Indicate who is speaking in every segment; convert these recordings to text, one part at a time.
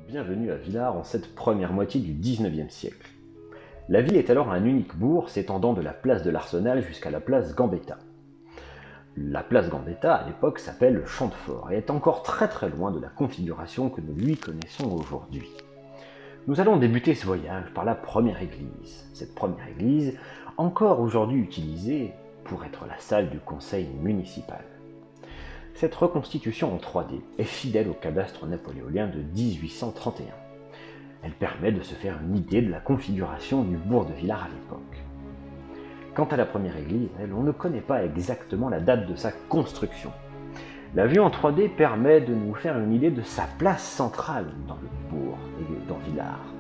Speaker 1: Bienvenue à Villars en cette première moitié du XIXe siècle. La ville est alors un unique bourg s'étendant de la place de l'Arsenal jusqu'à la place Gambetta. La place Gambetta, à l'époque, s'appelle le Champ de Fort et est encore très loin de la configuration que nous lui connaissons aujourd'hui. Nous allons débuter ce voyage par la première église. Cette première église, encore aujourd'hui utilisée pour être la salle du conseil municipal. Cette reconstitution en 3D est fidèle au cadastre napoléonien de 1831. Elle permet de se faire une idée de la configuration du bourg de Villars à l'époque. Quant à la première église, on ne connaît pas exactement la date de sa construction. La vue en 3D permet de nous faire une idée de sa place centrale dans le bourg et dans Villars.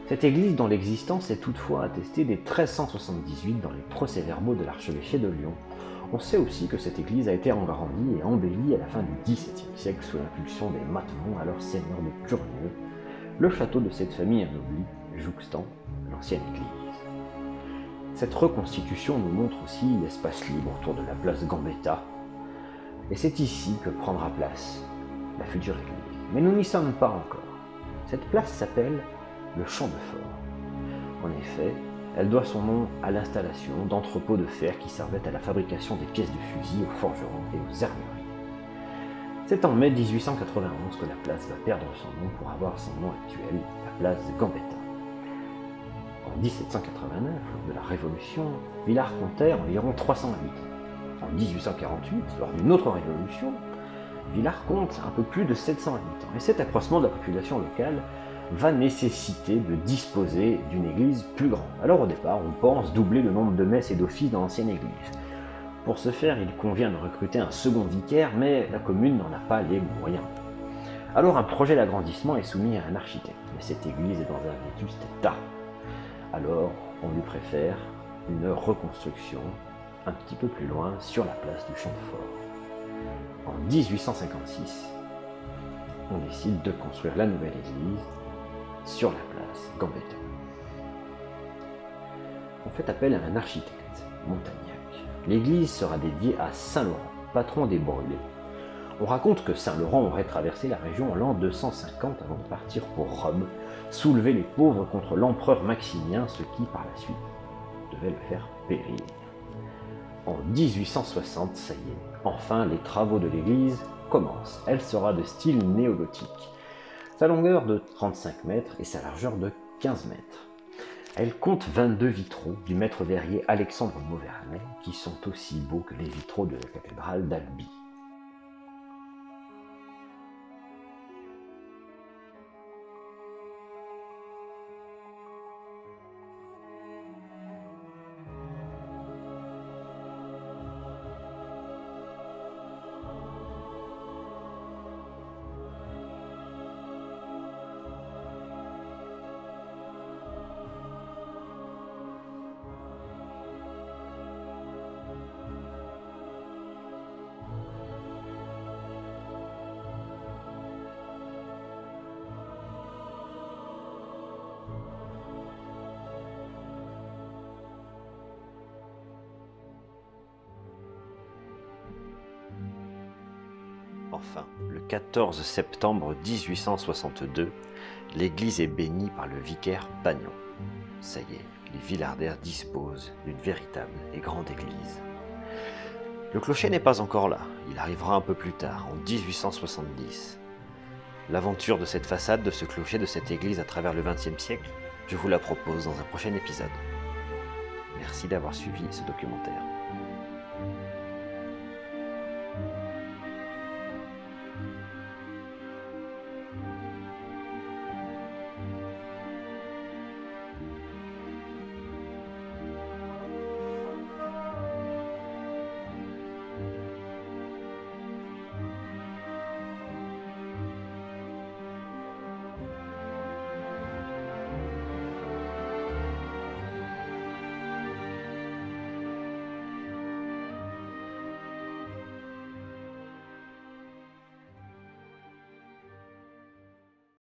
Speaker 1: Cette église dont l'existence est toutefois attestée dès 1378 dans les procès-verbaux de l'archevêché de Lyon. On sait aussi que cette église a été agrandie et embellie à la fin du XVIIe siècle sous l'impulsion des Mathevons, alors seigneurs de Curieux, le château de cette famille anoblie jouxtant l'ancienne église. Cette reconstitution nous montre aussi l'espace libre autour de la place Gambetta, et c'est ici que prendra place la future église. Mais nous n'y sommes pas encore. Cette place s'appelle le Champ de Fort. En effet, elle doit son nom à l'installation d'entrepôts de fer qui servaient à la fabrication des pièces de fusil aux forgerons et aux armureries. C'est en mai 1891 que la place va perdre son nom pour avoir son nom actuel, la place Gambetta. En 1789, lors de la Révolution, Villars comptait environ 300 habitants. En 1848, lors d'une autre révolution, Villars compte un peu plus de 700 habitants. Et cet accroissement de la population locale va nécessiter de disposer d'une église plus grande. Alors au départ, on pense doubler le nombre de messes et d'offices dans l'ancienne église. Pour ce faire, il convient de recruter un second vicaire, mais la commune n'en a pas les moyens. Alors un projet d'agrandissement est soumis à un architecte, mais cette église est dans un vétuste état. Alors on lui préfère une reconstruction un petit peu plus loin sur la place du Champ de Fort. En 1856, on décide de construire la nouvelle église sur la place Gambetta. On fait appel à un architecte, Montagnac. L'église sera dédiée à Saint Laurent, patron des brûlés. On raconte que Saint Laurent aurait traversé la région en l'an 250 avant de partir pour Rome, soulever les pauvres contre l'empereur Maximien, ce qui, par la suite, devait le faire périr. En 1860, ça y est, enfin les travaux de l'église commencent. Elle sera de style néogothique. Sa longueur de 35 mètres et sa largeur de 15 mètres. Elle compte 22 vitraux du maître verrier Alexandre Mauvernet, qui sont aussi beaux que les vitraux de la cathédrale d'Albi. Enfin, le 14 septembre 1862, l'église est bénie par le vicaire Bagnon. Ça y est, les Villardaires disposent d'une véritable et grande église. Le clocher n'est pas encore là, il arrivera un peu plus tard, en 1870. L'aventure de cette façade, de ce clocher, de cette église à travers le XXe siècle, je vous la propose dans un prochain épisode. Merci d'avoir suivi ce documentaire.